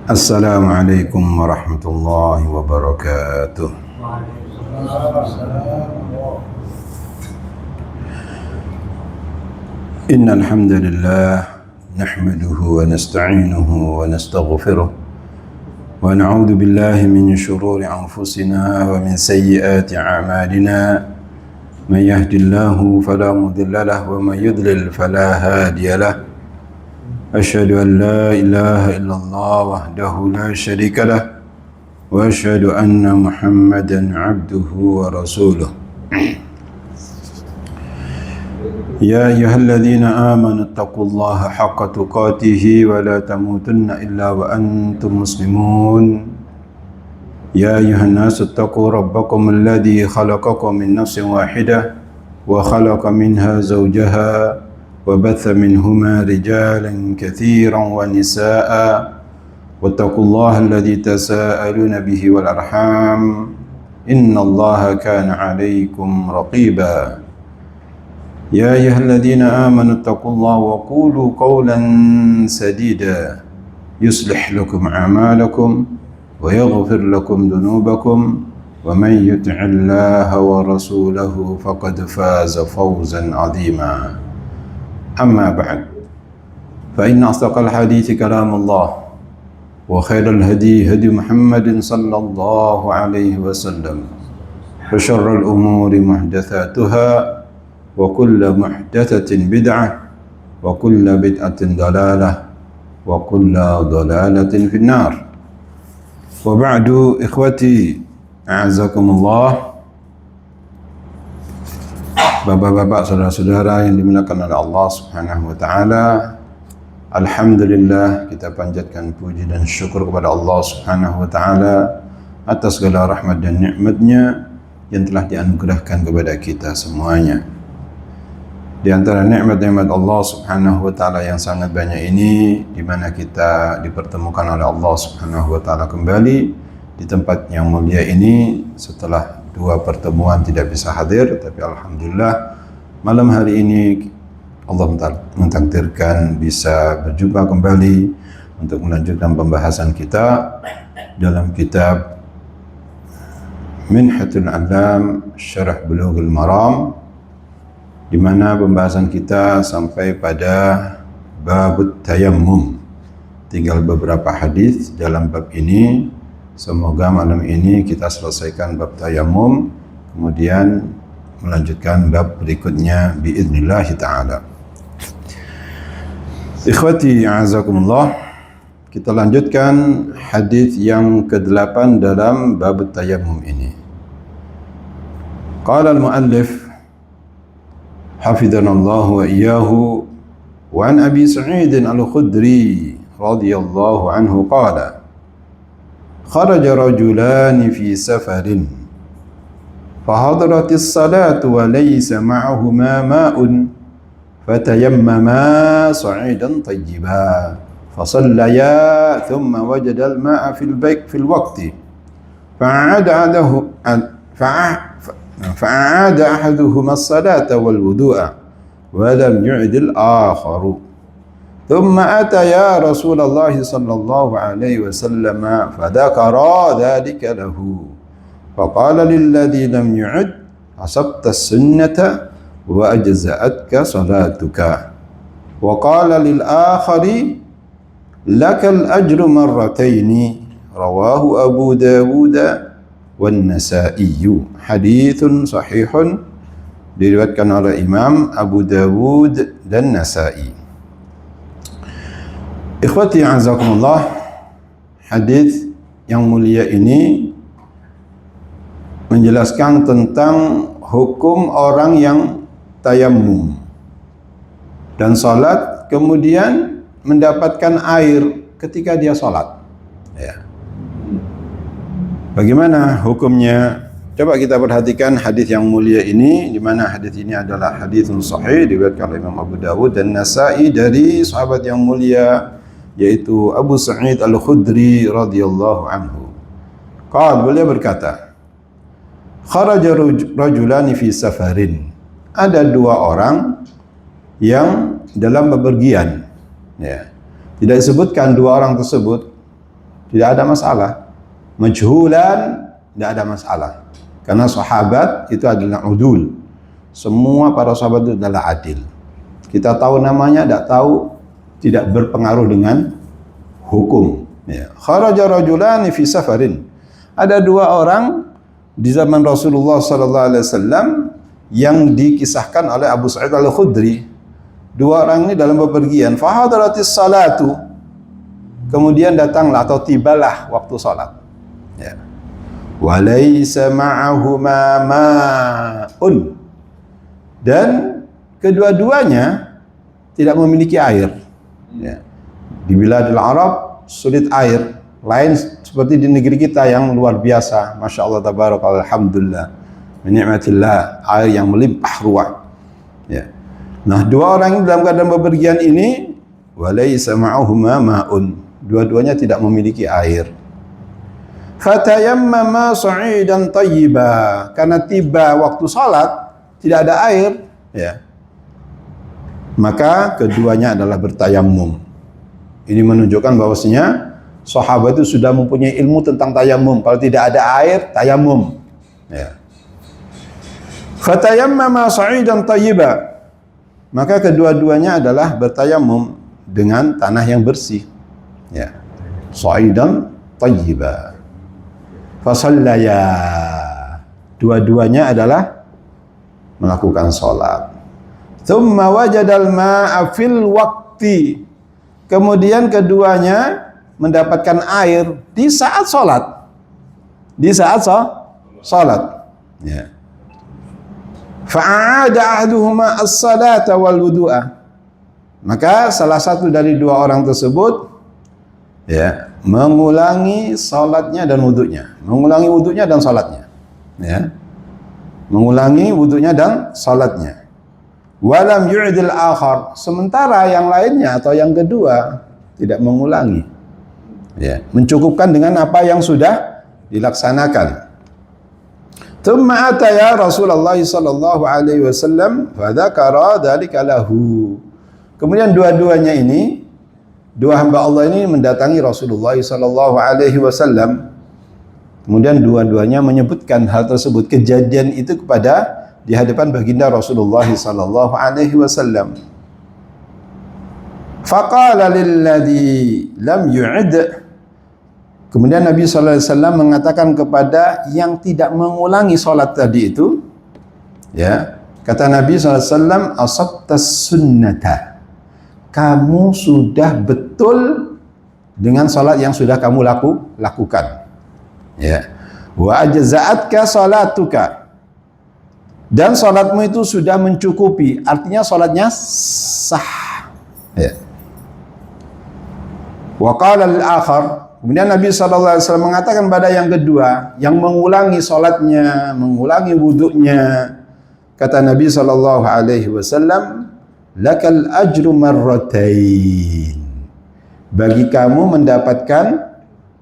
Assalamualaikum warahmatullahi wabarakatuh. Innal hamdalillah nahmaduhu wa nasta'inuhu wa nastaghfiruh wa na'udzu billahi min shururi anfusina wa min sayyiati a'malina. Man yahdihillahu fala mudilla lahu wa man yudlil fala hadiya lahu. أشهد أن لا إله إلا الله وحده لا شريك له وأشهد أن محمدا عبده ورسوله. يا أيها الذين آمنوا اتقوا الله حق تقاته ولا تموتن إلا وأنتم مسلمون. يا أيها الناس اتقوا ربكم الذي خلقكم من نفس واحدة وخلق منها زوجها وبث منهما رجالا كثيرا ونساء واتقوا الله الذي تساءلون به والأرحام إن الله كان عليكم رقيبا. يا أيها الذين آمنوا اتقوا الله وقولوا قولا سديدا يصلح لكم أعمالكم ويغفر لكم ذنوبكم ومن يطع الله ورسوله فقد فاز فوزا عظيما. أما بعد فإن أصدق الحديث كلام الله وخير الهدي هدي محمد صلى الله عليه وسلم وشر الأمور محدثاتها وكل محدثة بدعة وكل بدعة ضلالة وكل ضلالة في النار. وبعد إخوتي أعزكم الله. Bapak-bapak, saudara-saudara yang dimuliakan oleh Allah Subhanahu wa taala, alhamdulillah kita panjatkan puji dan syukur kepada Allah Subhanahu wa taala atas segala rahmat dan nikmat-Nya yang telah dianugerahkan kepada kita semuanya. Di antara nikmat-nikmat Allah Subhanahu wa taala yang sangat banyak ini, di mana kita dipertemukan oleh Allah Subhanahu wa taala kembali di tempat yang mulia ini setelah dua pertemuan tidak bisa hadir, tapi alhamdulillah malam hari ini Allah mentakdirkan bisa berjumpa kembali untuk melanjutkan pembahasan kita dalam kitab Minhatul A'lam Syarah Bulughul Maram, di mana pembahasan kita sampai pada babut tayammum. Tinggal beberapa hadis dalam bab ini. Semoga malam ini kita selesaikan bab tayammum, kemudian melanjutkan bab berikutnya biidznillah ta'ala. Ikhwati a'azakumullah, kita lanjutkan hadis yang ke-8 dalam bab tayammum ini. Qala al-muallif hafidhanallahu wa iyyahu wa an Abi Sa'id al-Khudri radhiyallahu anhu qala خرج رجلان في سفر فحضرت الصلاة وليس معهما ماء فتيمما صعيدا طيبا فصليا ثم وجد الماء في الوقت فأعاد أحدهما الصلاة والوضوء ولم يعد الآخر ثم أتيا رسول الله صلى الله عليه وسلم فذكرا ذلك له فقال للذي لم يعد أصبت السنة وأجزأتك صلاتك وقال للآخر لك الأجر مرتين رواه أبو داود والنسائي. حديث صحيح diriwayatkan oleh Imam Abu Dawud dan Nasa'i. Ikhwati a'azakumullah, hadis yang mulia ini menjelaskan tentang hukum orang yang tayammum dan salat kemudian mendapatkan air ketika dia salat. Ya. Bagaimana hukumnya? Coba kita perhatikan hadis yang mulia ini, di mana hadis ini adalah haditsun sahih diriwayatkan oleh Imam Abu Dawud dan Nasa'i dari sahabat yang mulia yaitu Abu Sa'id al-Khudri radhiyallahu anhu. Beliau berkata, kharaja rajulani fi safarin. Ada dua orang yang dalam bepergian, ya. Tidak disebutkan dua orang tersebut, tidak ada masalah. Majhulan, tidak ada masalah. Karena sahabat itu adalah udul. Semua para sahabat itu adalah adil. Kita tahu namanya, tidak tahu, tidak berpengaruh dengan hukum. Ya. Kharaja rajulani fi safarin. Ada dua orang di zaman Rasulullah SAW yang dikisahkan oleh Abu Sa'id Al-Khudri. Dua orang ini dalam bepergian. Fahadaratis salatu. Kemudian datanglah atau tibalah waktu salat. Ya. Walaysa ma'ahuma ma'un. Dan kedua-duanya tidak memiliki air. Ya. Di biladil Arab sulit air. Lain seperti di negeri kita yang luar biasa. Masya Allah, tabarakallah, alhamdulillah. Menikmatillah, air yang melimpah ruah. Ya. Nah, dua orang ini dalam keadaan bepergian ini, walaysa ma'ahuma ma'un. Dua-duanya tidak memiliki air. Fatayammama sa'idan tayyiba. Karena tiba waktu salat, tidak ada air, ya. Maka keduanya adalah bertayammum. Ini menunjukkan bahwasanya sahabat itu sudah mempunyai ilmu tentang tayammum. Kalau tidak ada air, tayammum. Ya. Fatayammama sa'idan tayyiba. Maka kedua-duanya adalah bertayamum dengan tanah yang bersih. Ya. Sa'idan tayyiba. Fasallaya. Dua-duanya adalah melakukan salat. Tsumma wajadal ma'a fil waqti. Kemudian keduanya mendapatkan air di saat salat. Di saat salat. Ya. Fa'ada ahduhuma as-salata wal wudu'a. Maka salah satu dari dua orang tersebut, ya, mengulangi salatnya dan wudunya. Mengulangi wudunya dan salatnya. Ya. Mengulangi wudunya dan salatnya. Walam yu'idil akhar. Sementara yang lainnya atau yang kedua tidak mengulangi. Ya, mencukupkan dengan apa yang sudah dilaksanakan. Thumma ataya Rasulullah sallallahu alaihi wasallam fa dzakara dzalika lahu. Kemudian dua-duanya ini, dua hamba Allah ini mendatangi Rasulullah sallallahu alaihi wasallam. Kemudian dua-duanya menyebutkan hal tersebut, kejadian itu kepada di hadapan baginda Rasulullah sallallahu alaihi wasallam. Faqala lilladzi lam yu'id. Kemudian Nabi sallallahu alaihi wasallam mengatakan kepada yang tidak mengulangi salat tadi itu, ya, kata Nabi sallallahu alaihi wasallam, asabtas sunnata. Kamu sudah betul dengan salat yang sudah kamu lakukan. Ya. Wa ajza'atka salatuka. Dan salatmu itu sudah mencukupi, artinya salatnya sah. Ya. Wa qala al-akhar. Kemudian Nabi SAW mengatakan pada yang kedua, yang mengulangi salatnya, mengulangi wuduknya, kata Nabi SAW, lakal ajru marratain. Bagi kamu mendapatkan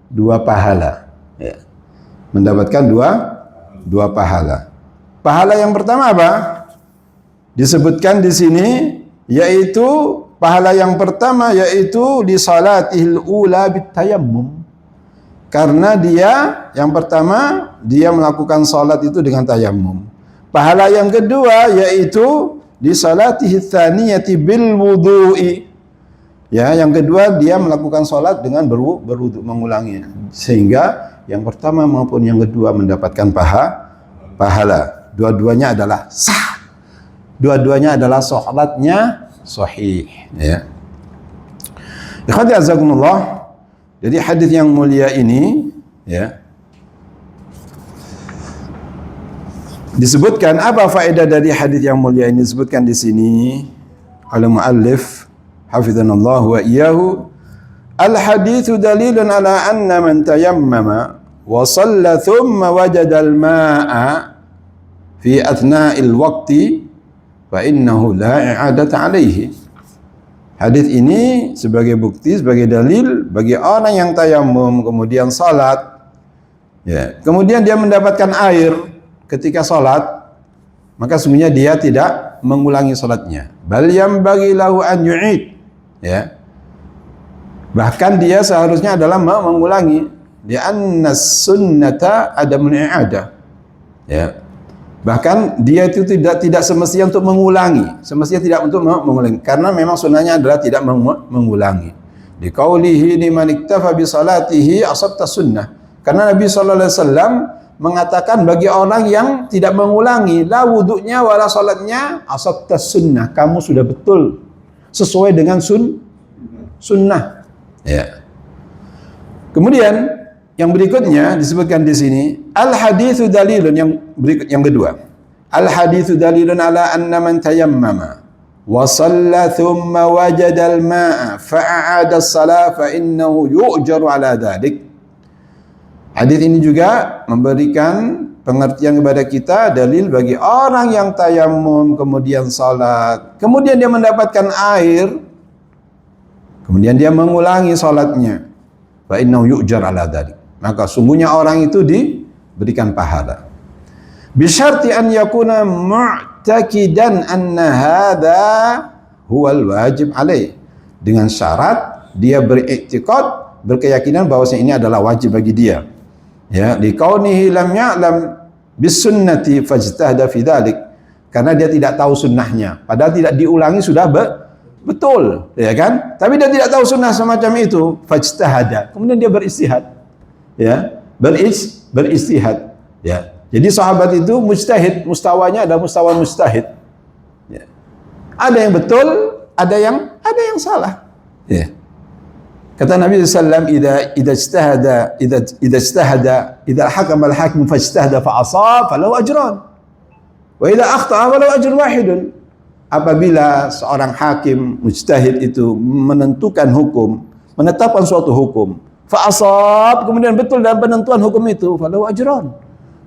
dua pahala. Ya. Mendapatkan dua pahala. Pahala yang pertama apa? Disebutkan di sini, yaitu pahala yang pertama yaitu di salatihil ula bitayammum. Karena dia yang pertama dia melakukan salat itu dengan tayammum. Pahala yang kedua yaitu di salatihi tsaniyati bil wudu'i. Ya, yang kedua dia melakukan salat dengan berwudu, mengulangi. Sehingga yang pertama maupun yang kedua mendapatkan pahala. Dua-duanya adalah sah. Dua-duanya adalah salatnya sahih, ya. Ikhwati azakumullah. Jadi hadis yang mulia ini, ya, disebutkan apa faedah dari hadis yang mulia ini, disebutkan di sini oleh muallif hafizanallah wa iyyahu. Al haditsu dalilun ala anna man tayammama wa shalla thumma wajada al ma'a fi athna'il waqti fa innahu la i'adata alaihi. Hadis ini sebagai bukti, sebagai dalil bagi orang yang tayammum kemudian salat, ya, kemudian dia mendapatkan air ketika salat, maka sesungguhnya dia tidak mengulangi salatnya. Bal yanbaghi lahu an yu'id. Ya. Bahkan dia seharusnya adalah mengulangi. Li'anna sunnata adamul i'adah. Ya. Bahkan dia itu tidak semestinya untuk mengulangi, semestinya tidak untuk mengulangi, karena memang sunnahnya adalah tidak mengulangi. Di qaulihi liman iktafa bi salatihi asabta sunnah. Karena Nabi sallallahu alaihi wasallam mengatakan bagi orang yang tidak mengulangi la wudunya wala salatnya asabta sunnah, kamu sudah betul sesuai dengan sunnah. Ya. Kemudian yang berikutnya disebutkan di sini al-haditsu dalilun, yang kedua. Al-haditsu dalilun ala anna man tayammama wa shalla thumma wajada al-ma'a fa'ada as-salah fa innahu yu'jaru ala dhalik. Hadis ini juga memberikan pengertian kepada kita, dalil bagi orang yang tayammum kemudian salat, kemudian dia mendapatkan air, kemudian dia mengulangi salatnya, fa innahu yu'jar ala dhalik, maka sungguhnya orang itu diberikan pahala. Bisyarti an yakuna mu'taqidan anna hadza huwal wajib alaih. Dengan syarat dia beriktikad, berkeyakinan bahwasanya ini adalah wajib bagi dia. Ya, liqaunihi lam ya'lam bis sunnati fajtahada fi dzalik. Karena dia tidak tahu sunnahnya, padahal tidak diulangi sudah betul, ya kan? Tapi dia tidak tahu sunnah semacam itu, fajtahada. Kemudian dia beristihad. Ya, beristihad. Ya. Jadi sahabat itu mujtahid, mustawanya ada mustawa mujtahid. Ya. Ada yang betul, ada yang salah. Ya. Kata Nabi sallallahu alaihi wasallam, idza hakama al-hakim fajtahada fa asab falahu ajran. Wa idza akhta'a falahu ajrun wahidun. Apabila seorang hakim mujtahid itu menentukan hukum, menetapkan suatu hukum, fa asab, kemudian betul dalam penentuan hukum itu, falahu ajran.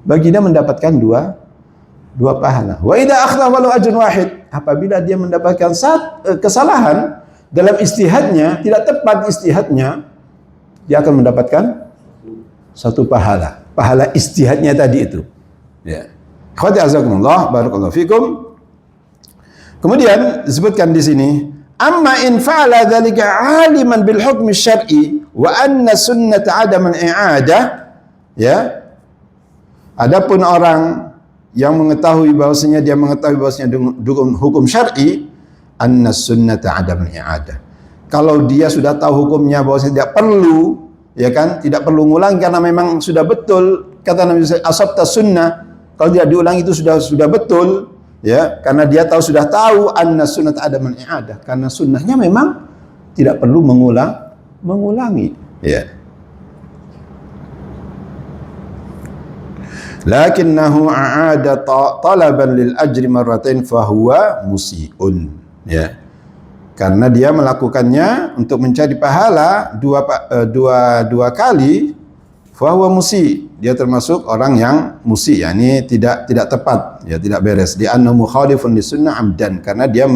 Bagi dia mendapatkan dua pahala. Wa idza akhta'a falahu ajrun wahid. Apabila dia mendapatkan kesalahan dalam istihadnya, tidak tepat istihadnya, dia akan mendapatkan satu pahala. Pahala istihadnya tadi itu. Ya. Khawati azakumullah, barakallahu fikum. Kemudian disebutkan di sini, amma in fa'ala dzalika 'aliman bil hukmi syar'i wa anna sunnata 'adaman i'adah. Ya. Adapun orang yang mengetahui bahwasanya dengan hukum syar'i, anna sunnata adaman i'adah. Kalau dia sudah tahu hukumnya bahwasanya tidak perlu, ya kan, tidak perlu ngulang karena memang sudah betul, kata Nabi asabta sunnah, kalau tidak diulang itu sudah betul, ya, karena dia sudah tahu anna sunnata adaman i'adah, karena sunnahnya memang tidak perlu mengulangi, ya. Lakinnahu a'ada talaban lil ajri marratain fahuwa musi'un. Ya, karena dia melakukannya untuk mencari pahala dua kali, fahuwa musi, dia termasuk orang yang musi, yakni tidak tepat, ya, tidak beres. Di anna mukhalifun li sunnah amdan, karena dia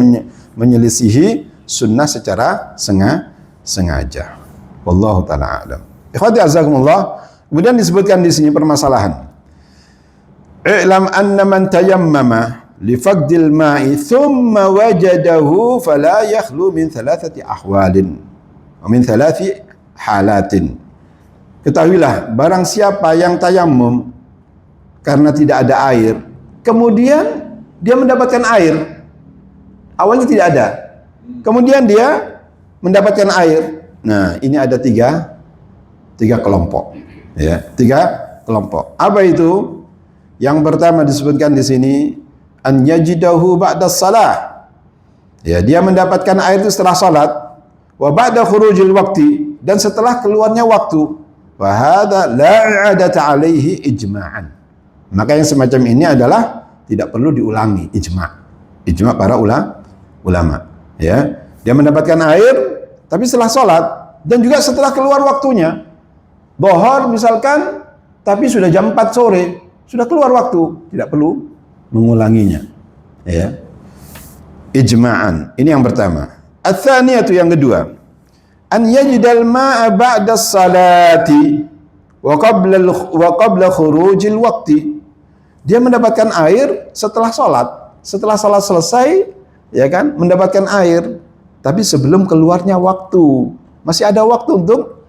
menyelisihi sunnah secara sengaja. Wallahu taala a'lam. Ikhwati azakumullah. Kemudian disebutkan di sini permasalahan. I'lam anna man tayammama lifaqdil ma'i thumma wajadahu fala yakhlu min thalathati ahwalin wa min thalathi halatin. Ketahuilah, barang siapa yang tayammum karena tidak ada air, kemudian dia mendapatkan air, awalnya tidak ada, kemudian dia mendapatkan air. Nah, ini ada tiga kelompok, ya, tiga kelompok. Apa itu? Yang pertama disebutkan di sini, an yajidahu ba'da salah. Ya, dia mendapatkan air itu setelah salat, wa ba'da khurujil waqti, dan setelah keluarnya waktu. Wa hadza la i'adata alaihi ijma'an. Maka yang semacam ini adalah tidak perlu diulangi, ijma' para ulama, ya. Dia mendapatkan air tapi setelah salat dan juga setelah keluar waktunya. Dhuhur misalkan, tapi sudah jam 4 sore, sudah keluar waktu, tidak perlu mengulanginya, ya. Ijma'an. Ini yang pertama. Ats-tsaniyatu, yang kedua, an yajidal ma'a ba'da salati wa qabla khurujil waqti. Dia mendapatkan air setelah salat, setelah salat selesai, ya kan, mendapatkan air, tapi sebelum keluarnya waktu, masih ada waktu untuk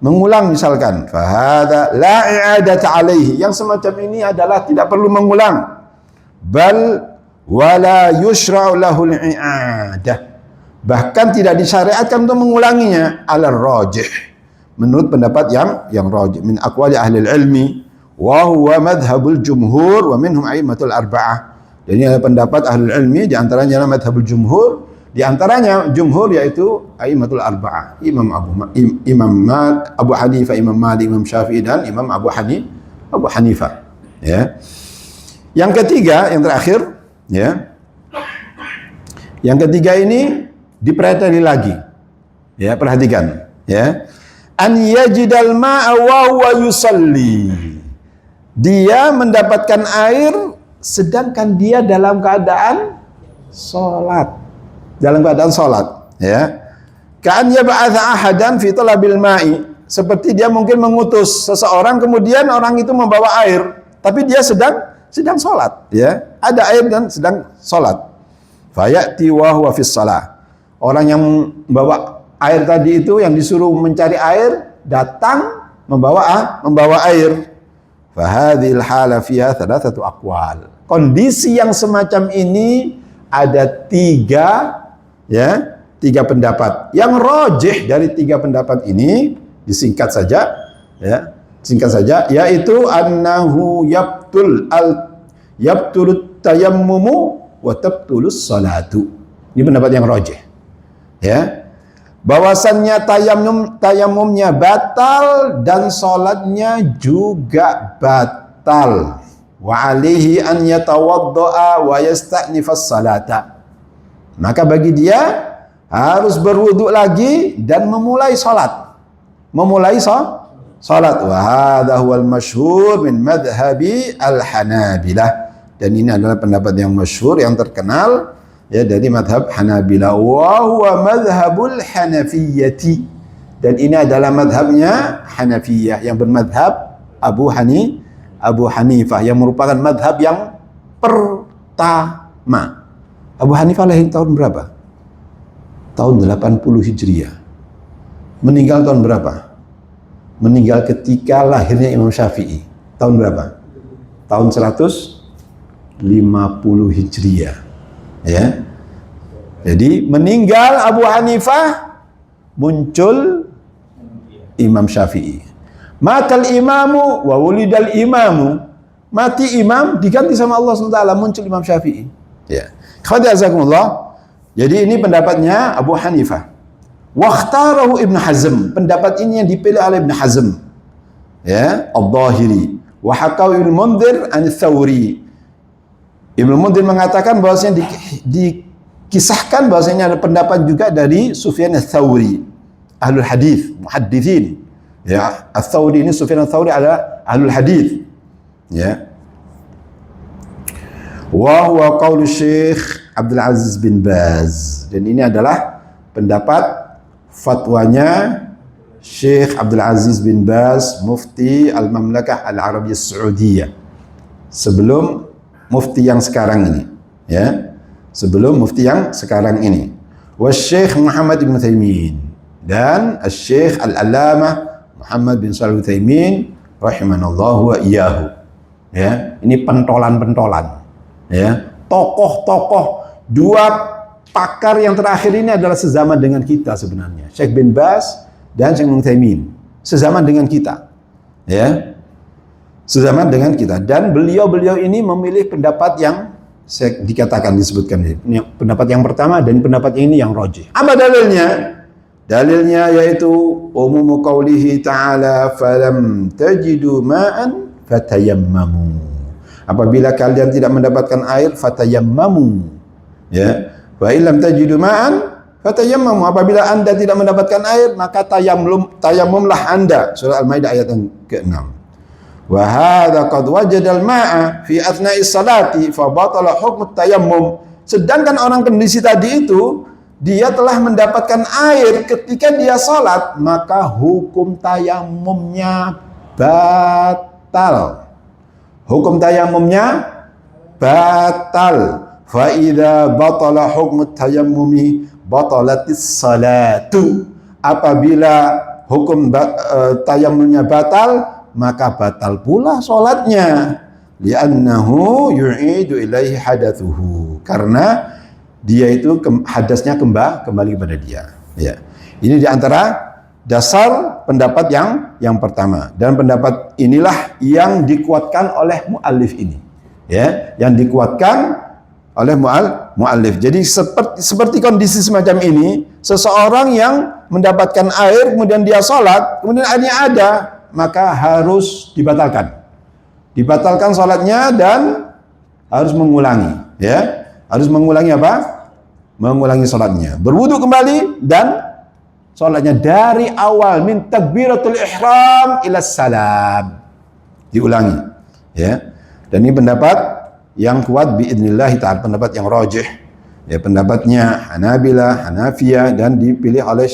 mengulang misalkan. Fahada la i'adata alaihi. Yang semacam ini adalah tidak perlu mengulang. Bal wala yushra'u lahul i'adah. Bahkan tidak disyariatkan untuk mengulanginya, ala rajih. Menurut pendapat yang rajih min aqwali ahli ilmi wa huwa madhhabul jumhur wa minhum a'immatul arba'ah. Dan ini adalah pendapat ahli ilmi, di antaranya adalah madhhabul jumhur, di antaranya jumhur yaitu a'immatul arba'ah, Abu Hanifah, Imam Malik, Imam Syafi'i dan Imam Abu Hanifah. Ya. Yang ketiga, yang terakhir, ya. Yang ketiga ini dipreteli lagi. Ya, perhatikan, ya. An yajidal ma'a wa huwa yusalli. Dia mendapatkan air sedangkan dia dalam keadaan salat. Dalam keadaan salat, ya. Ka'an yab'atha ahadan fi talabil ma'i. Seperti dia mungkin mengutus seseorang, kemudian orang itu membawa air, tapi dia sedang salat, ya. Ada air dan sedang salat. Fayati wa huwa fis shalah. Orang yang membawa air tadi itu, yang disuruh mencari air, datang membawa air. Fahadhil hala fiha thalathatu aqwal. Kondisi yang semacam ini ada tiga pendapat. Yang rajih dari tiga pendapat ini disingkat saja, ya. Singkat saja, yaitu annahu yabtulut tayammumu wa tabtulus salatu. Ini pendapat yang rajih. Ya. Bahwasannya tayamumnya batal dan salatnya juga batal. Wa alaihi an yatawaddaa wa yasta'nifas salata. Maka bagi dia harus berwudu lagi dan memulai salat. Salat. Wa hadha huwal masyhur min madhhabi al-Hanabilah. Dan ini adalah pendapat yang masyhur, yang terkenal, ya, dari madhab Hanabilah. Wa huwa madhabul Hanafiyyati. Dan ini adalah madhabnya Hanafiyah, yang bermadhab Abu Hanifah, yang merupakan madhab yang pertama. Abu Hanifah lahir tahun berapa? Tahun 80 Hijriah. Meninggal tahun berapa? Meninggal ketika lahirnya Imam Syafi'i. Tahun berapa? Tahun 150 Hijriah. Ya. Jadi meninggal Abu Hanifah, muncul Imam Syafi'i. Matal imamu wa wulidal imamu. Mati imam, diganti sama Allah SWT, muncul Imam Syafi'i. Ya. Khadi'azakumullah. Jadi ini pendapatnya Abu Hanifah. Wakhtarahu Ibn Hazm. Pendapat ini yang dipilih oleh Ibn Hazm, ya, Al-Zahiri. Wa hakaw Ibn Mundhir an Thawri. Ibn Mundhir mengatakan bahwasanya dikisahkan bahwasanya ada pendapat juga dari Sufyan Ats-Tsauri, ahlul hadis, muhadditsin. Ya, Ats-Tsauri ini, Sufyan Ats-Tsauri adalah ahlul hadis. Ya. Wa huwa qaulu Syekh Abdul Aziz bin Baz. Dan ini adalah pendapat fatwanya Syekh Abdul Aziz bin Baz, mufti Al-Mamlakah Al-Arabiyyah Saudiyah. Sebelum mufti yang sekarang ini, ya. Sebelum mufti yang sekarang ini. Wa Syekh Muhammad bin Utsaimin dan Syekh Al-Allamah Muhammad bin Shalih Utsaimin rahimanallahu wa iyyahu. Ya, ini pentolan-pentolan. Ya, tokoh-tokoh, dua pakar yang terakhir ini adalah sezaman dengan kita sebenarnya. Syekh bin Baz dan Syekh Utsaimin sezaman dengan kita. Ya. Sezaman dengan kita, dan beliau-beliau ini memilih pendapat yang disebutkan ini. Pendapat yang pertama dan pendapat ini yang rajih. Apa dalilnya? Dalilnya yaitu umumu qaulihi ta'ala falam tajidu ma'an fatayammamu. Apabila kalian tidak mendapatkan air, fatayammamu. Ya. Wa illam tajidu ma'an fatayammamu. Apabila Anda tidak mendapatkan air, maka tayammumlah Anda. Surah Al-Maidah ayat yang ke-6. Wa hadza qad wajada al-ma'a fi athna'is salati fa batala hukm tayammum. Sedangkan orang kondisi tadi itu, dia telah mendapatkan air ketika dia salat, maka hukum tayammumnya batal. Hukum tayammumnya batal. fa idza batala hukm tayammumi batalatis salatu. Apabila hukum tayammumnya batal, maka batal pula salatnya. Li'annahu yu'idu ilaihi hadatsuhu. Karena dia itu hadasnya kembali kepada dia. Ya. Ini diantara dasar pendapat yang pertama, dan pendapat inilah yang dikuatkan oleh muallif ini, ya, yang dikuatkan oleh muallif. Jadi seperti kondisi semacam ini, seseorang yang mendapatkan air kemudian dia sholat, kemudian airnya ada, maka harus dibatalkan sholatnya dan harus mengulangi, ya, harus mengulangi apa? Mengulangi sholatnya, berwudu kembali dan sholatnya dari awal min takbiratul ihram ila salam, diulangi, ya. Dan ini pendapat yang kuat biidznillah ta'ala, pendapat yang rajih, ya, pendapatnya Hanabilah, Hanafiyah, dan dipilih oleh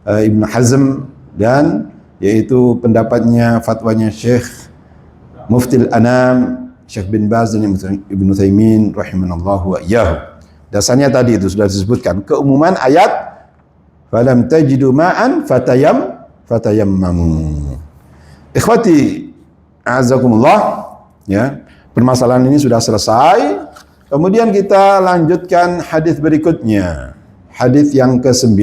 Ibnu Hazm, dan yaitu pendapatnya fatwanya Syekh Muftil Anam Syekh bin Baz dan Ibnu Utsaimin rahimanallahu wa iyyahu. Dasarnya tadi itu sudah disebutkan, keumuman ayat falam tajidu ma'an fatayammamu. Ikhwati a'azakumullah, ya, permasalahan ini sudah selesai. Kemudian kita lanjutkan hadis berikutnya, hadis yang ke-9.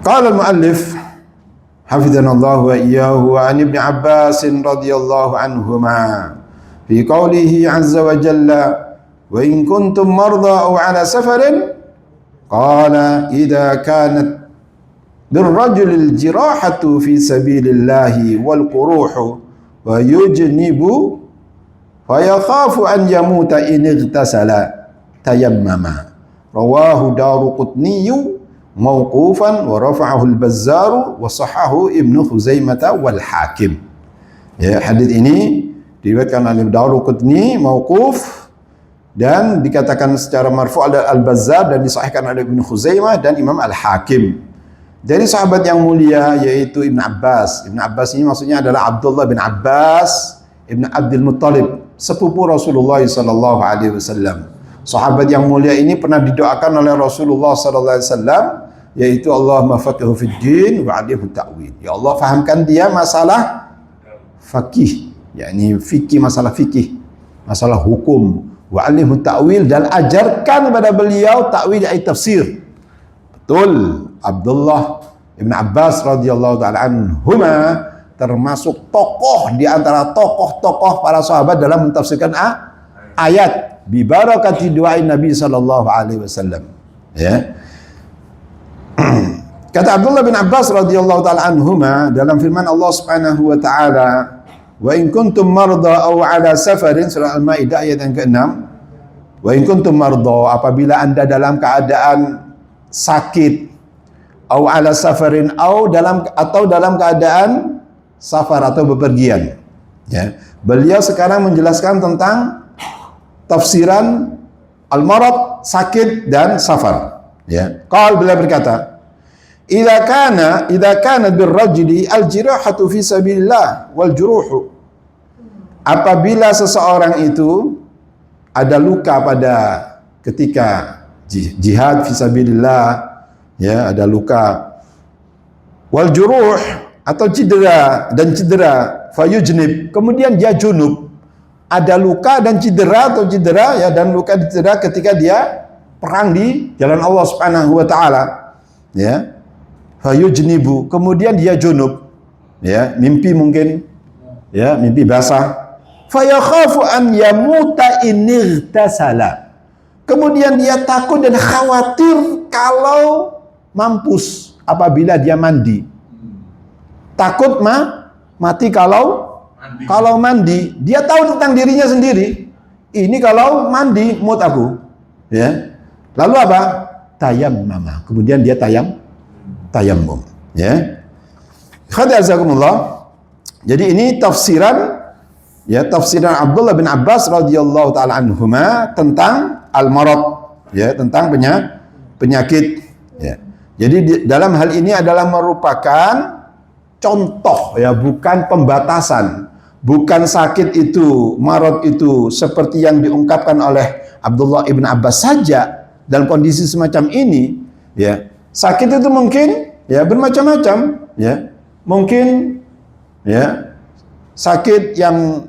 Qala al-muallif hafizanallahu wa iyyahu wa an ibn Abbas radhiyallahu anhuma fi qawlihi azza wa jalla wa in kuntum marda aw ala safarin qala idza kanat birrajuli al-jirahatu fi sabilillahi wal quruhu wa yujnibu fa yakhafu an yamuta in ightasala tayammama. Rawahu Daruqutni mauqufan wa rafa'ahu al-Bazzar wa sahhahu Ibnu Khuzaimah wal Hakim. Ya, hadis ini diriwayatkan oleh Daruqutni mauquf dan dikatakan secara marfu' oleh Al-Bazzar dan disahihkan oleh Ibnu Khuzaimah dan Imam Al-Hakim. Dari sahabat yang mulia yaitu Ibn Abbas. Ibn Abbas ini maksudnya adalah Abdullah bin Abbas Ibn Abdul Muttalib, sepupu Rasulullah sallallahu alaihi wasallam. Sahabat yang mulia ini pernah didoakan oleh Rasulullah sallallahu alaihi wasallam, yaitu Allahumma faqihu fid din wa 'allimhu ta'wil. Ya Allah, fahamkan dia masalah fikih, yakni fikih, masalah fikih, masalah hukum, wa 'allimhu ta'wil, dan ajarkan kepada beliau ta'wil, yaitu tafsir. Betul, Abdullah Ibn Abbas radhiyallahu ta'ala anhuma termasuk tokoh di antara tokoh-tokoh para sahabat dalam mentafsirkan ayat bi barakati du'ain Nabi sallallahu alaihi wasallam, ya. Kata Abdullah bin Abbas radhiyallahu taala anhuma dalam firman Allah Subhanahu wa taala, wa in kuntum marda aw ala safarin, surah Al-Maidah ayat yang ke-6. Wa in kuntum marda, apabila Anda dalam keadaan sakit, aw ala safarin, atau dalam keadaan safar atau bepergian, ya. Beliau sekarang menjelaskan tentang tafsiran al-marad, sakit dan safar, ya. Beliau berkata, idza kana birrajuli al-jirahatu fi sabilillah wal juruhu, apabila seseorang itu ada luka pada ketika jihad fi sabilillah, ya, ada luka, wal juruh, atau cedera, fayujnib, kemudian dia junub, ada luka dan cedera, ya, dan luka dan cedera ketika dia perang di jalan Allah Subhanahu wa taala, ya. Fayujnibu, kemudian dia junub, ya, mimpi mungkin, ya, mimpi basah. Fayakhafu an yamuta in ightasala, kemudian dia takut dan khawatir kalau mampus apabila dia mandi. Takut mati kalau mandi. Dia tahu tentang dirinya sendiri. Ini kalau mandi mut aku, ya. Lalu apa? Tayammama. Kemudian dia tayammum, ya. Khadazakumullah. Jadi ini tafsiran, ya, tafsiran Abdullah bin Abbas radhiyallahu taala anhuma tentang al-marad, ya, tentang penyakit, ya. Jadi dalam hal ini adalah merupakan contoh, ya, bukan pembatasan, bukan sakit itu, marad itu seperti yang diungkapkan oleh Abdullah ibn Abbas saja dalam kondisi semacam ini, ya. Sakit itu mungkin ya bermacam-macam, ya. Mungkin ya sakit yang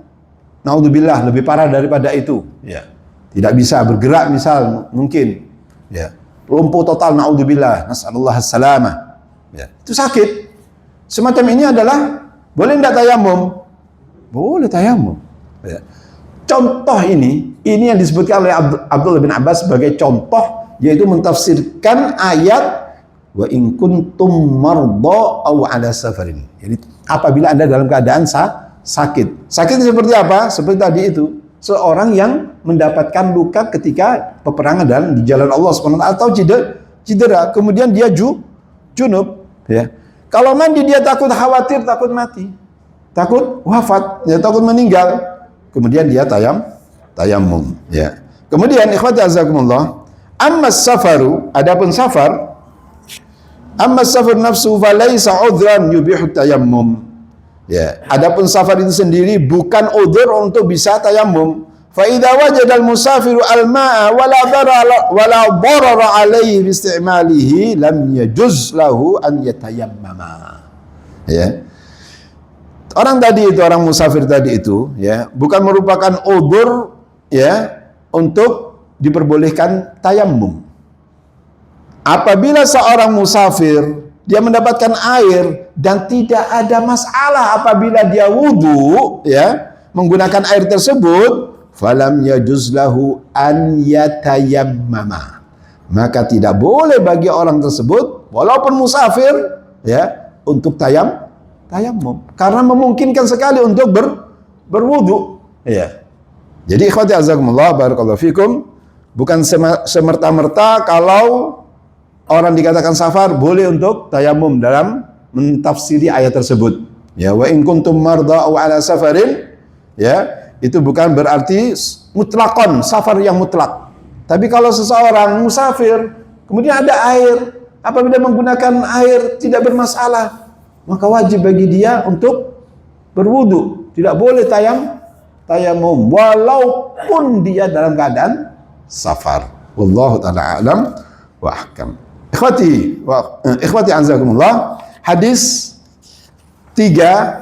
naudzubillah lebih parah daripada itu, ya. Tidak bisa bergerak misal, mungkin ya. Lumpuh total, naudzubillah, nasallallahu as-salamah. Ya. Itu sakit. Semacam ini adalah boleh tidak tayamum? Boleh tayamum. Ya. Contoh ini yang disebutkan oleh Abdullah bin Abbas sebagai contoh, yaitu mentafsirkan ayat wa in kuntum marda aw ala safarin. Jadi apabila Anda dalam keadaan sakit. Sakit seperti apa? Seperti tadi itu. Seorang yang mendapatkan luka ketika peperangan dan di jalan Allah SWT atau cedera, kemudian dia junub, ya. Kalau mandi dia takut khawatir, takut mati, takut wafat, ya, takut meninggal, kemudian dia tayamum, ya. Kemudian ikhwati azakumullah, amma safaru, adapun safar, amma safar nafsu falaysa udhran yubihu tayammum. Ya, adapun safar itu sendiri bukan udzur untuk bisa tayamum. Fa idza wajada al-musafiru al-ma'a wala darara alaihi bi istimalihi lam yajuz lahu an yatayammama. Ya. Orang musafir tadi itu, ya, bukan merupakan udzur, ya, untuk diperbolehkan tayamum. Apabila seorang musafir dia mendapatkan air dan tidak ada masalah apabila dia wudu, ya, menggunakan air tersebut, falam yajuz lahu an yatayammama, maka tidak boleh bagi orang tersebut walaupun musafir, ya, untuk tayamum karena memungkinkan sekali untuk berwudu, ya. Jadi ikhwati azakumullah, barakallahu fikum, bukan semerta-merta kalau orang dikatakan safar boleh untuk tayamum dalam mentafsiri ayat tersebut. Ya, wa in kuntum marda aw ala safarin, ya, itu bukan berarti mutlakon, safar yang mutlak. Tapi kalau seseorang musafir, kemudian ada air, apabila menggunakan air tidak bermasalah, maka wajib bagi dia untuk berwudu. Tidak boleh tayamum walaupun dia dalam keadaan safar. Wallahu ta'ala a'lam wa ahkam. Ikhwati anzakumullah, hadis tiga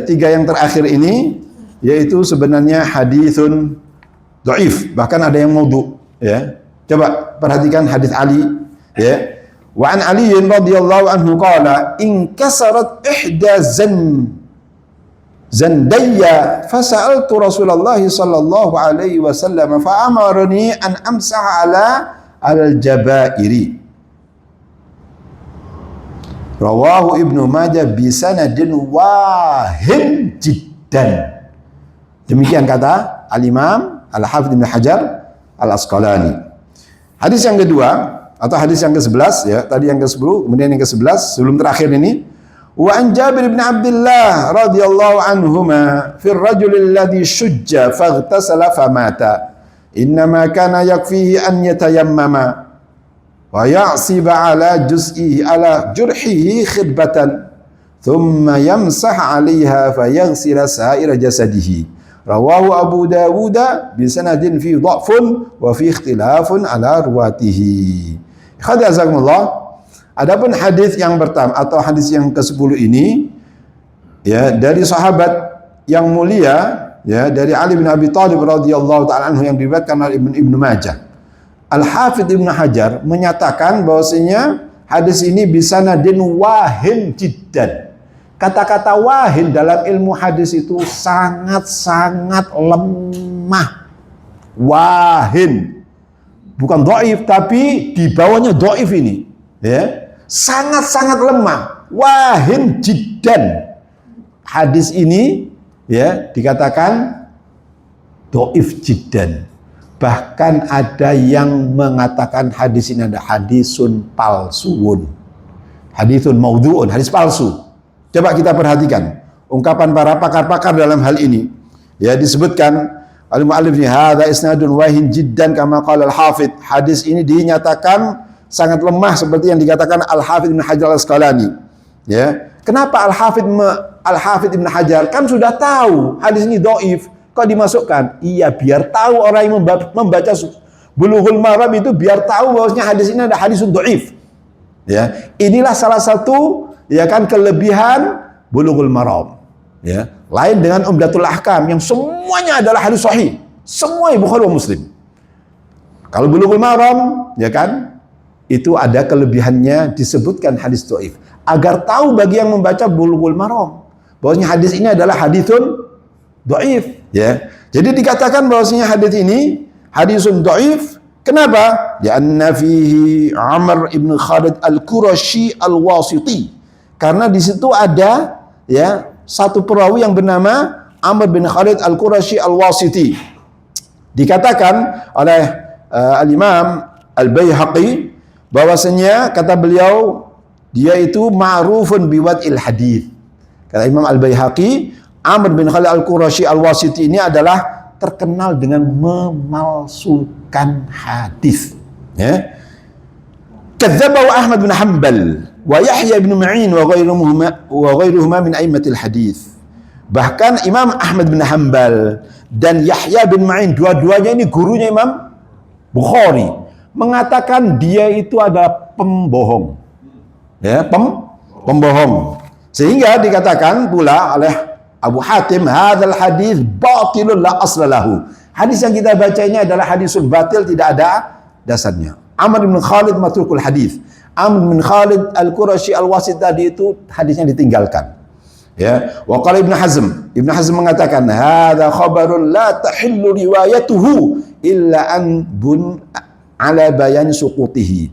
yang terakhir ini yaitu sebenarnya hadisun dhaif, bahkan ada yang maudhu, ya. Coba perhatikan hadis Ali, ya. Wa an Ali radhiyallahu anhu qala in kasarat ihda zandayya fasa'altu Rasulullah sallallahu alaihi wasallam fa amarani an amsaha ala al-jabairi. Rawahu Ibnu Majah bisanadin wahin jiddan. Demikian kata Al-Imam Al-Hafidz Ibnu Hajar Al-Asqalani. Hadis yang kedua atau hadis yang ke-11, ya, tadi yang ke-10, kemudian yang ke-11 sebelum terakhir ini. Wa an Jabir bin Abdullah radhiyallahu anhuma fi ar-rajul alladhi shujja faghtasala famata. Innama kana yakfihi an yatayammama wa ya'siba ala jurhihi khidbatan thumma yamsah 'alayha fayaghsila sa'ira jasadihi. Rawahu Abu Dawud bisanadin fi dha'fun wa fi ikhtilafun ala ruwatihi. Khadazakumullah. Adapun hadis yang pertama atau hadis yang ke-10 ini, ya, dari sahabat yang mulia, ya, dari Ali bin Abi Thalib radhiyallahu ta'ala anhu yang diriwayatkan oleh Ibnu Majah. Al-Hafidz Ibnu Hajar menyatakan bahwasanya hadis ini bisanadin wahin jiddan. Kata-kata wahin dalam ilmu hadis itu sangat-sangat lemah. Wahin. Bukan dhaif, tapi di bawahnya dhaif ini, ya. Sangat-sangat lemah. Wahin jiddan. Hadis ini, ya, dikatakan dhaif jiddan. Bahkan ada yang mengatakan hadis ini ada hadisun palsuun, hadisun maudhu'un, hadis palsu. Coba kita perhatikan ungkapan para pakar-pakar dalam hal ini. Ya, disebutkan al-mu'allif ni hadza isnadun wahin jiddan kama qala al-hafidz. Hadis ini dinyatakan sangat lemah seperti yang dikatakan Al-Hafidz Ibnu Hajar Al-Asqalani. Ya. Kenapa Al-Hafidz Al-Hafidz Ibn Hajar kan sudah tahu hadis ini dhaif, kok dimasukkan? Iya, biar tahu orang yang membaca Bulughul Maram itu biar tahu bahwasanya hadis ini ada hadis dhaif. Ya, inilah salah satu ya kan kelebihan Bulughul Maram. Ya, lain dengan Umdatul Ahkam yang semuanya adalah hadis sahih, semua Bukhari dan Muslim. Kalau Bulughul Maram ya kan itu ada kelebihannya disebutkan hadis dhaif agar tahu bagi yang membaca Bulughul Maram bahwasanya hadis ini adalah hadisun dhaif ya. Jadi dikatakan bahwasanya hadis ini hadisun dhaif. Kenapa? Lianna fihi Amr ibn Khalid al-Qurashi al-Wasiti. Karena di situ ada ya satu perawi yang bernama Amr bin Khalid al-Qurashi al-Wasiti. Dikatakan oleh al-Imam al-Baihaqi bahwasanya kata beliau dia itu ma'rufun biwad'il hadith. Kata Imam al-Baihaqi, Amr bin Khalid al-Qurashi al-Wasiti ini adalah terkenal dengan memalsukan hadis. Ya. Kadzabahu Ahmad bin Hanbal wa Yahya bin Ma'in wa ghairuhuma min a'immatil hadis. Bahkan Imam Ahmad bin Hanbal dan Yahya bin Ma'in, dua-duanya ini gurunya Imam Bukhari, mengatakan dia itu adalah pembohong. Ya, pembohong. Sehingga dikatakan pula oleh Abu Hatim, hadzal hadis batilun la asla lahu. Hadis yang kita baca ini adalah hadisul batil, tidak ada dasarnya. Amr bin Khalid matrukul hadis. Amr bin Khalid al-Qurashi al-Wasit tadi itu hadisnya ditinggalkan. Ya, wa qala Ibnu Hazm. Ibnu Hazm mengatakan, hadza khabarun la tahillu riwayatuhu illa an bun ala bayan suqutihi.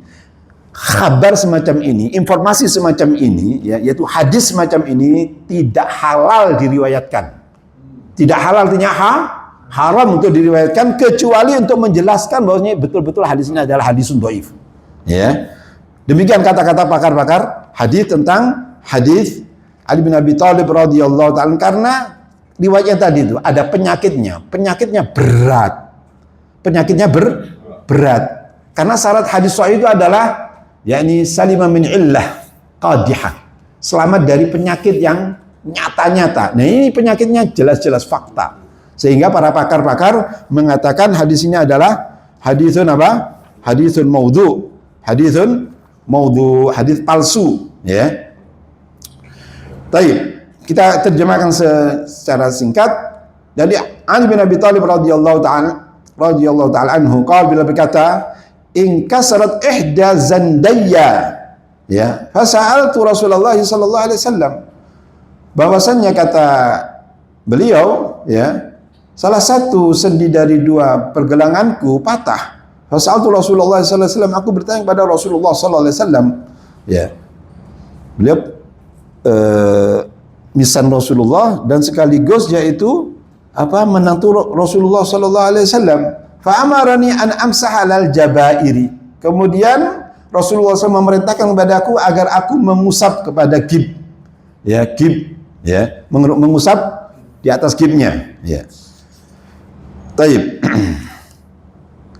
Kabar semacam ini, informasi semacam ini, ya, yaitu hadis semacam ini tidak halal diriwayatkan. Tidak halal artinya haram untuk diriwayatkan kecuali untuk menjelaskan bahwasanya betul-betul hadis ini adalah hadisun dhaif. Ya. Demikian kata-kata pakar-pakar hadis tentang hadis Ali bin Abi Thalib radhiyallahu ta'ala, karena riwayatnya tadi itu ada penyakitnya berat. Penyakitnya berat. Karena syarat hadis sahih itu adalah yakni salima min illah qadihah, selamat dari penyakit yang nyata-nyata. Nah, ini penyakitnya jelas-jelas fakta. Sehingga para pakar-pakar mengatakan hadis ini adalah hadisun apa? Hadisun maudhu. Hadisun maudhu, hadis palsu, ya. Baik, kita terjemahkan secara singkat. Jadi Ali bin Abi Thalib radhiyallahu ta'ala anhu qala, bila berkata, in kasarat ihda zandayya, ya, fasa'altu Rasulullah sallallahu alaihi wasallam, bahwasannya kata beliau, ya, salah satu sendi dari dua pergelanganku patah. Fasa'altu Rasulullah sallallahu alaihi wasallam, aku bertanya kepada Rasulullah sallallahu alaihi wasallam, ya. Beliau misan Rasulullah dan sekaligus yaitu apa, menantu Rasulullah sallallahu alaihi wasallam. Fa'amarani an amsaha alal jabairi. Kemudian Rasulullah SAW memerintahkan kepadaku agar aku mengusap kepada gib. Ya, gib, ya, mengusap di atas gibnya, ya. Taib.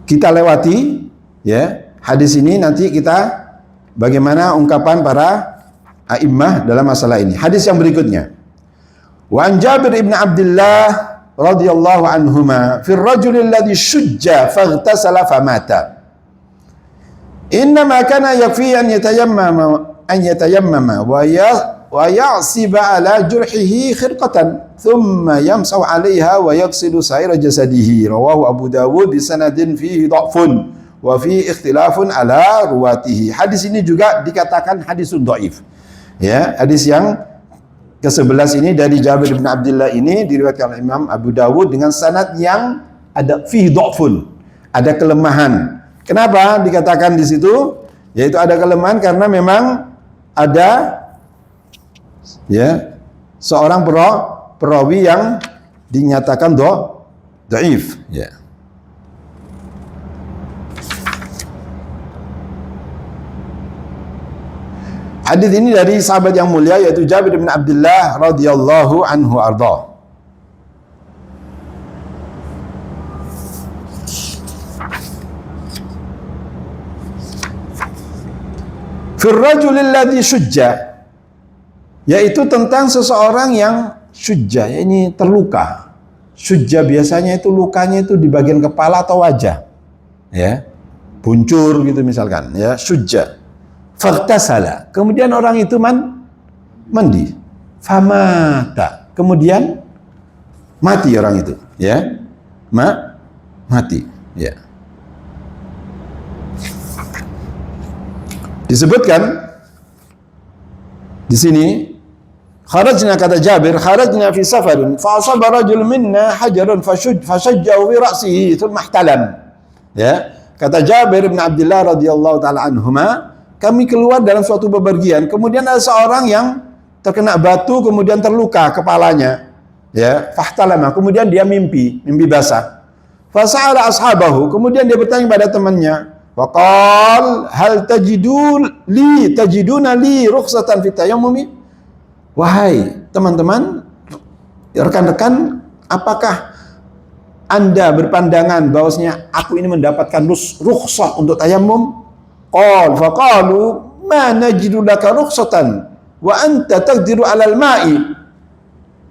Kita lewati ya hadis ini, nanti kita bagaimana ungkapan para a'immah dalam masalah ini. Hadis yang berikutnya. Wa an Jabir ibn Abdullah radhiyallahu anhuma fi ar-rajul alladhi shujja faghtasala famata. Innama kana yakfi an yatayammama wa ya'siba ala jurhihi khirqatan thumma yamsahu 'alayha wa yaghsilu sa'ira jasadihi. Rawahu Abu Dawud bi sanadin fihi dha'fun wa fihi ikhtilafun ala ruwatihi. Hadis ini juga dikatakan hadisun dhaif. Ya, hadis yang ke-11 ini dari Jabir bin Abdullah ini diriwayatkan oleh Imam Abu Dawud dengan sanad yang ada fihi dha'fun, ada kelemahan. Kenapa dikatakan di situ? Yaitu ada kelemahan karena memang ada ya seorang perawi yang dinyatakan dhaif, ya. Hadis ini dari sahabat yang mulia yaitu Jabir bin Abdullah radhiyallahu anhu arda. Fi ar-rajul alladhi shujja, yaitu tentang seseorang yang syujja, ini terluka. Syujja biasanya itu lukanya itu di bagian kepala atau wajah, ya, buncur gitu misalkan, ya, syujja. Faghtasala, kemudian orang itu mandi, famata, kemudian mati orang itu, ya, mati, ya. Disebutkan di sini, kharajna, kata Jabir, kharajna fi safarin fa asaba rajul minna hajarun fashajjahu bi ra'sihi thumma ihtalam. Ya, kata Jabir bin Abdullah radhiyallahu taala anhuma, kami keluar dalam suatu bepergian, kemudian ada seorang yang terkena batu kemudian terluka kepalanya. Ya, fahtalama, kemudian dia mimpi basah. Fasa'ala ashabahu, kemudian dia bertanya pada temannya, waqal hal tajiduna li rukhsatan fi tayammumi? Wahai teman-teman, rekan-rekan, apakah Anda berpandangan bahwasanya aku ini mendapatkan rukhsah untuk tayammum? Faqalu ma najidu laka rukhsatan wa anta taqdiru 'alal ma'i.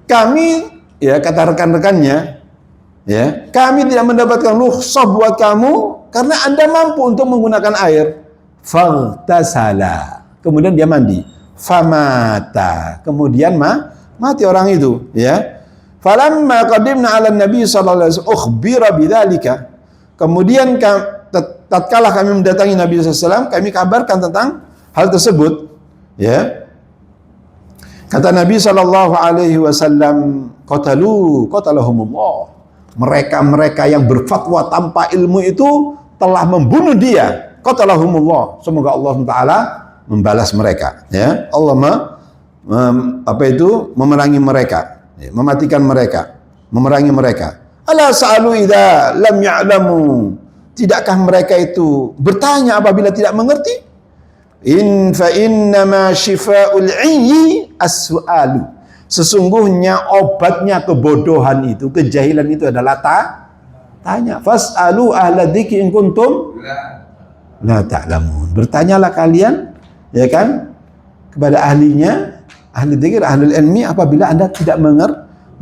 Kami, ya, kata rekan-rekannya, ya, kami tidak mendapatkan rukhsah buat kamu karena Anda mampu untuk menggunakan air. Faghtasala, kemudian dia mandi. Famata, kemudian mati orang itu, ya. Falamma qadimna 'ala Nabi sallallahu alaihi wasallam ukhbira bidzalika. Kemudian tatkala kami mendatangi Nabi sallallahu alaihi wasallam, kami kabarkan tentang hal tersebut, ya. Kata Nabi sallallahu alaihi wasallam, qatalahumullah. Mereka yang berfatwa tanpa ilmu itu telah membunuh dia. Qatalahumullah. Semoga Allah Taala membalas mereka, ya. Allah memerangi mereka, ya, mematikan mereka, memerangi mereka. Ala sa'alu idza lam ya'lamu. Tidakkah mereka itu bertanya apabila tidak mengerti? Fa innama shifa'ul 'ayyi as-su'alu. Sesungguhnya obatnya kebodohan itu, kejahilan itu adalah tanya. Fas'alu ahla dzikri in kuntum la ta'lamun. Bertanyalah kalian, ya kan, kepada ahlinya, ahli dzikir, ahli ilmi, apabila Anda tidak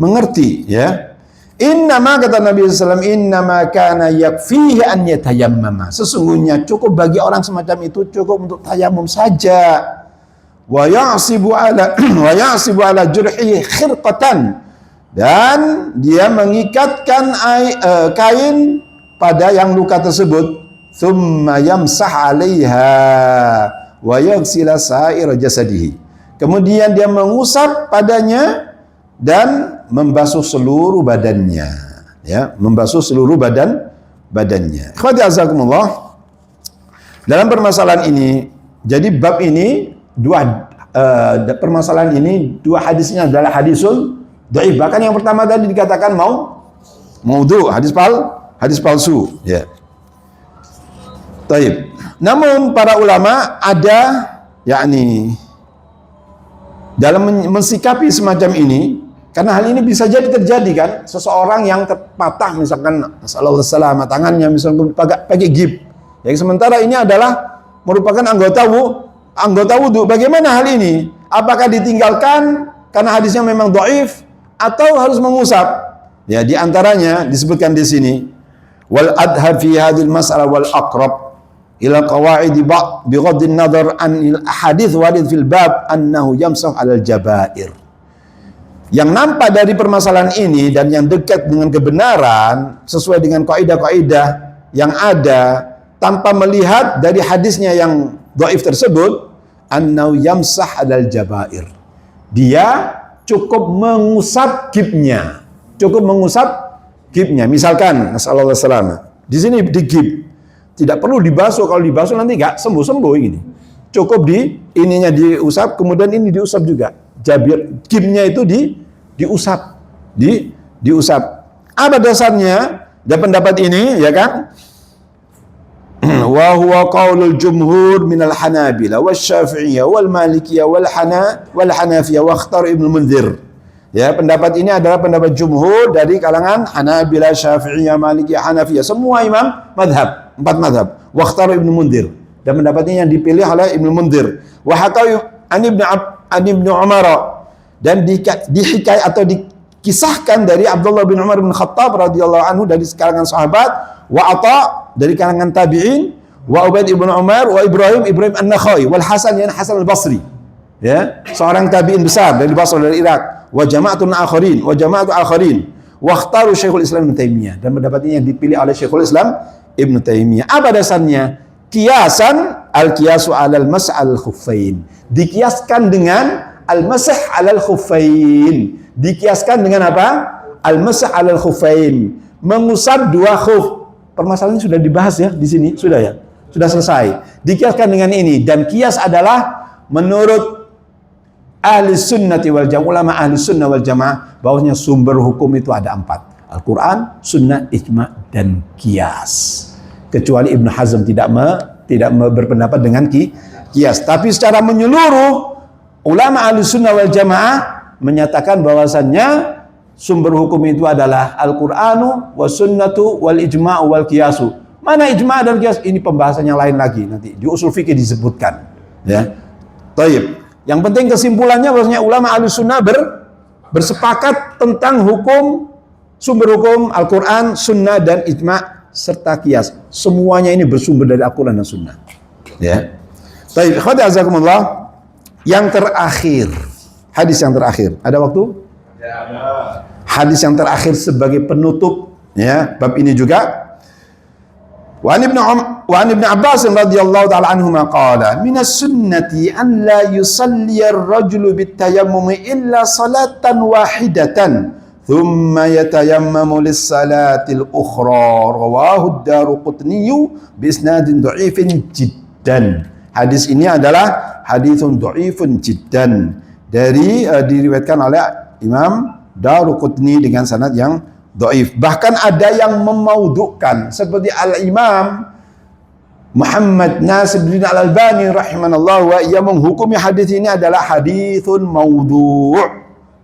mengerti, ya. Innama, kata Nabi SAW, innama kana yakfihi an yatayammama. Sesungguhnya cukup bagi orang semacam itu, cukup untuk tayamum saja. Wa ya'sibu ala jurhihi khirqatan, dan dia mengikatkan kain pada yang luka tersebut. Thumma yamsah 'alaiha wa yaghsila sa'ira jasadihi. Kemudian dia mengusap padanya dan membasuh seluruh badannya, ya, membasuh seluruh badannya. Ikhwati azakumullah, dalam permasalahan ini, jadi bab ini permasalahan ini dua hadisnya adalah hadisul dhaif. Bahkan yang pertama tadi dikatakan maudhu, hadis palsu, ya. Taib. Namun para ulama ada, yakni dalam mensikapi semacam ini, karena hal ini bisa jadi terjadi kan, seseorang yang terpatah misalkan sallallahu alaihi wasallam tangannya misalkan pakai gip. Yang sementara ini adalah merupakan anggota wudu. Bagaimana hal ini? Apakah ditinggalkan karena hadisnya memang dhaif atau harus mengusap? Ya, di antaranya disebutkan di sini, wal adhab fi hadhil mas'alah wal aqrab ila qawaid bi ghadd an-nazar an hadits warid fil bab annahu yamsah 'alal jabair. Yang nampak dari permasalahan ini dan yang dekat dengan kebenaran sesuai dengan kaidah-kaidah yang ada tanpa melihat dari hadisnya yang dhaif tersebut, annahu yamsah 'alal jabair. Dia cukup mengusap gipnya. Misalkan sallallahu alaihi wasallam, di sini di gip. Tidak perlu dibasuh, kalau dibasuh nanti enggak sembuh-sembuh ini. Cukup di ininya diusap, kemudian ini diusap juga. Jabir gipnya itu diusap. Apa dasarnya? Dan pendapat ini, ya kan? Wa huwa qaulul jumhur minal Hanabila wasy-Syafi'iyah wal Malikiyah wal Hanafiyah wa ikhtar Ibnu Mundzir. Ya, pendapat ini adalah pendapat jumhur dari kalangan Hanabila, Syafi'iyah, Malikiyah, Hanafiyah, semua imam madhab, 4 madhab. Wa ikhtar Ibnu Mundzir, dan pendapat ini yang dipilih oleh Ibnu Mundzir. Wa hakayu an an Ibnu Umar, dan dihikayat atau dikisahkan dari Abdullah bin Umar bin Khattab radhiyallahu anhu dari kalangan sahabat, wa Atha dari kalangan tabi'in, wa Ubaid ibn Umar, wa Ibrahim an-Nakhai, wal Hasan Hasan al-Basri, ya, seorang tabi'in besar dari Basra, dari Irak, wa jama'atun akharin, wa ikhtaru Syekhul Islam Ibnu Taimiyah, dan pendapat ini yang dipilih oleh Syekhul Islam Ibnu Taimiyah. Apa dasarnya? Kiasan al-qiyasu 'alal mas'al khuffain. Dikiaskan dengan al-masah 'alal khuffain. Dikiaskan dengan apa? Al-masah 'alal khuffain. Mengusap dua khuf. Permasalahannya sudah dibahas ya di sini, sudah ya? Sudah selesai. Dikiaskan dengan ini, dan kias adalah menurut ahli sunnati wal jamaah, ulama ahli sunnah wal jamaah, bahwasanya sumber hukum itu ada 4. Al-Quran, sunnah, ijma', dan kias. Kecuali Ibnu Hazm tidak berpendapat dengan kias. Tapi secara menyeluruh, ulama ahli sunnah wal jamaah menyatakan bahwasannya sumber hukum itu adalah Al-Qur'anu wa sunnatu wal ijma'u wal kiasu. Mana ijma' dan kias? Ini pembahasan yang lain lagi, nanti di usul fikih disebutkan, ya. Taib. Yang penting kesimpulannya bahwasanya ulama Ahlussunnah bersepakat tentang sumber hukum Al-Qur'an, sunnah, dan ijma' serta kias. Semuanya ini bersumber dari Al-Qur'an dan sunnah, ya. Taib. Ikhwati azakumullah. Yang terakhir, hadis yang terakhir. Ada waktu? Ya. Hadis yang terakhir sebagai penutup, ya, bab ini juga. Wa an Ibn Abbas radhiyallahu ta'ala anhuma qala minas sunnati an la yusalli ar-rajulu bit-tayammum illa salatan wahidatan thumma yatayammamu lis-salatil ukhra, rawahu ad-Daruqutni bi isnadin dha'ifin jiddan. Hadis ini adalah haditsun dha'ifun jiddan, diriwayatkan oleh Imam Daruqutni dengan sanad yang dhaif. Bahkan ada yang memaudhu'kan, seperti Al-Imam Muhammad Nasiruddin Al-Albani rahimanallah wa ia menghukumi hadis ini adalah haditsun maudhu'.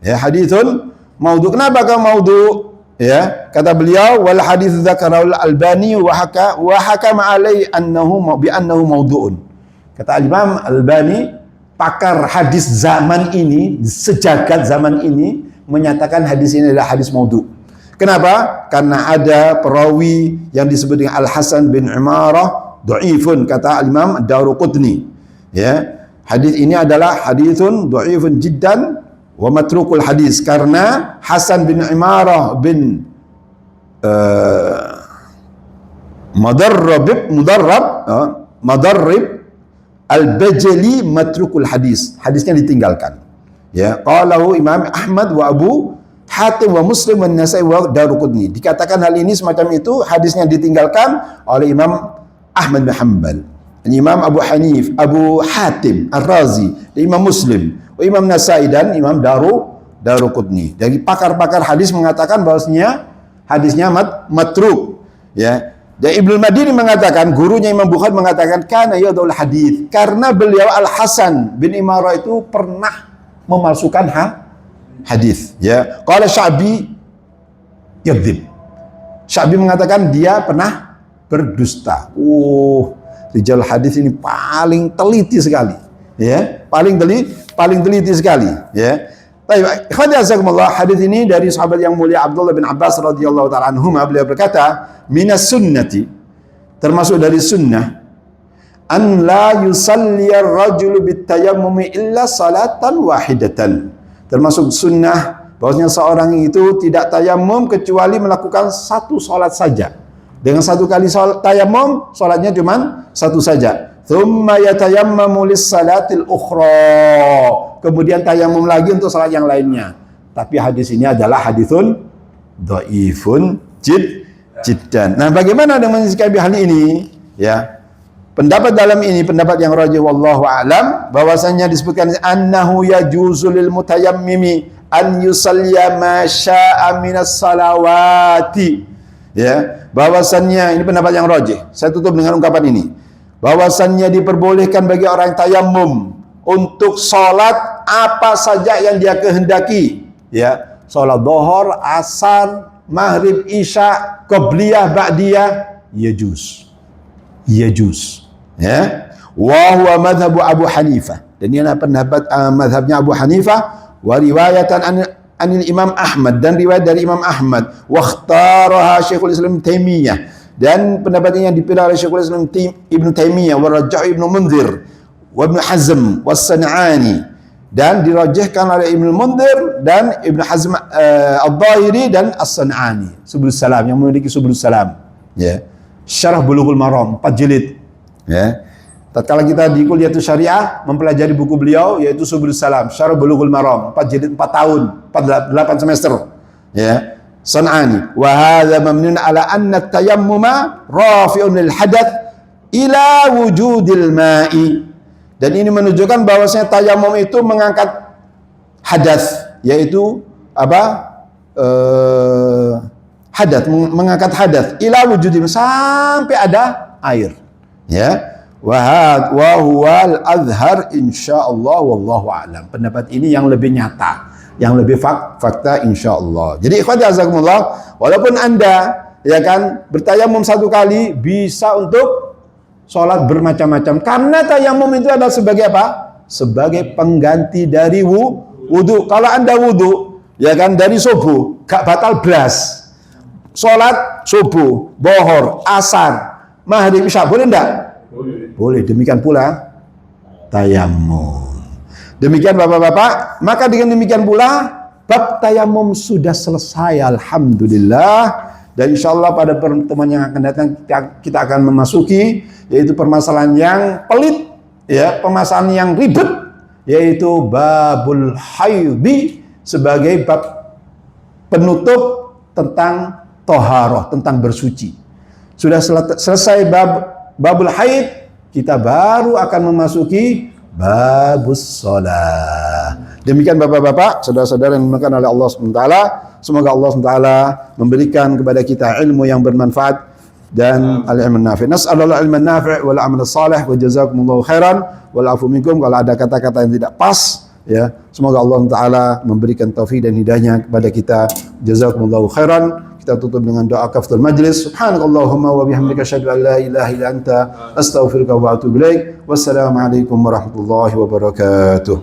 Ya, haditsun maudhu'. Kenapa kau maudhu'? Ya, kata beliau, wal hadits dzakarahu Al-Albani wa hakama alai annahu maudhu'un. Kata Imam Al-Albani, pakar hadis zaman ini, sejagat zaman ini, menyatakan hadis ini adalah hadis maudhu'. Kenapa? Karena ada perawi yang disebut dengan Al-Hasan bin Imarah dhaifun, kata Imam Daruqutni. Ya, hadis ini adalah haditsun dhaifun jiddan wa matrukul hadis, karena Hasan bin Imarah bin Mudarrib Al-Bajali matrukul hadis. Hadisnya ditinggalkan. Ya, qalahu Imam Ahmad wa Abu Hatim wa Muslim wa Nasai wa Daruqutni. Dikatakan hal ini semacam itu, hadisnya ditinggalkan oleh Imam Ahmad bin Hanbal, Imam Abu Hanif, Abu Hatim Ar-Razi, Imam Muslim, Imam Nasai, dan Imam Daruqutni. Dari pakar-pakar hadis mengatakan bahwasanya hadisnya matruk, ya. Dan Ibnu Madini mengatakan, gurunya Imam Bukhari mengatakan kana yadul hadis, karena beliau Al-Hasan bin Imarah itu pernah memalsukan hadis, ya. Qala Sya'bi yadzib. Sya'bi mengatakan dia pernah berdusta. Rijal hadis ini paling teliti sekali, ya. Paling teliti sekali, ya. Baik, ikhwati azakumullah, hadis ini dari sahabat yang mulia Abdullah bin Abbas radhiyallahu ta'ala anhuma, beliau berkata, minas sunnati, termasuk dari sunnah, an la yusalli ar-rajulu bit-tayammumi illa salatan wahidatan. Termasuk sunnah bahwasanya seorang itu tidak tayamum kecuali melakukan satu salat saja. Dengan satu kali tayamum, salatnya cuma satu saja. Tsumma yatayammamu lis-salatil ukhra. Kemudian tayamum lagi untuk salat yang lainnya. Tapi hadis ini adalah haditsun dhaifun jiddan. Nah, bagaimana dengan menyikapi hal ini? Ya. Pendapat dalam ini, pendapat yang rajih wallahu a'lam, bahwasanya disebutkan annahu yajuzu lil mutayammimi an yusalliya ma syaa minas salawati. Ya, bahwasannya ini pendapat yang rajih. Saya tutup dengan ungkapan ini. Bahwasannya diperbolehkan bagi orang tayamum untuk salat apa saja yang dia kehendaki, ya. Salat dhuhur, asar, maghrib, isya, qabliyah, ba'diyah, yajuz. Ya. Wa huwa madhhabu Abu Hanifah. Dan ini adalah pendapat mazhabnya Abu Hanifah, wa riwayatan anil Imam Ahmad, dan riwayat dari Imam Ahmad, wa ikhtaraha Syekhul Islam Taimiyah, dan pendapat ini yang dipilih oleh Syekhul Islam Ibn Taimiyah, wa rajjah Ibn Munzir, wa Ibn Hazm, wa San'ani, dan dirajihkan oleh Ibn Munzir dan Ibn Hazm Al-Dhahiri dan As-San'ani. Subul Salam, yang memiliki Subul Salam, ya. Syarah Bulughul Maram 4 jilid, ya. Tatkala kita di kuliah syariah mempelajari buku beliau yaitu Subul Salam, Syarah Bulughul Maram 4 jilid 4 tahun, 8 semester, ya. San'ani, wa hadza mamnun ala anna at-tayammuma rafi'un lil hadath ila wujudil ma'i. Dan ini menunjukkan bahwasanya tayamum itu mengangkat hadas, yaitu apa? Hadas, mengangkat hadas ila wujudil, sampai ada air, ya. Wa huwal azhar insyaallah wallahu a'lam. Pendapat ini yang lebih nyata, yang lebih fakta insyaallah. Jadi ikhwati azakumullah, walaupun Anda ya kan bertayamum 1 kali bisa untuk sholat bermacam-macam, karena tayamum itu adalah sebagai apa? Sebagai pengganti dari wudu. Kalau Anda wudu ya kan dari subuh gak batal belas, sholat subuh, bohor, asar, maghrib, isya, boleh enggak? Boleh. Demikian pula tayamum. Demikian Bapak-bapak, maka dengan demikian pula bab tayamum sudah selesai, alhamdulillah. Dan insya Allah pada pertemuan yang akan datang kita akan memasuki yaitu permasalahan yang pelit, ya, permasalahan yang ribet, yaitu babul haidhi, sebagai bab penutup tentang toharoh, tentang bersuci. Sudah selesai babul haid, kita baru akan memasuki babus shalah. Demikian Bapak-bapak, saudara-saudara yang dimuliakan oleh Allah SWT. Semoga Allah SWT memberikan kepada kita ilmu yang bermanfaat dan al-ilmu nafi'. Nas'alullah ilman nafi' wal amal salih wa jazakumullahu khairan wal afu minkum. Kalau ada kata-kata yang tidak pas, ya, semoga Allah Taala memberikan taufik dan hidayahnya kepada kita. Jazakumullahu khairan. Kita tutup dengan doa kafatul majlis. Subhanakallahumma wa bihamdika asyhadu an la ilaha illa anta astaghfiruka wa atubu ilaik. Wassalamu alaikum warahmatullahi wabarakatuh.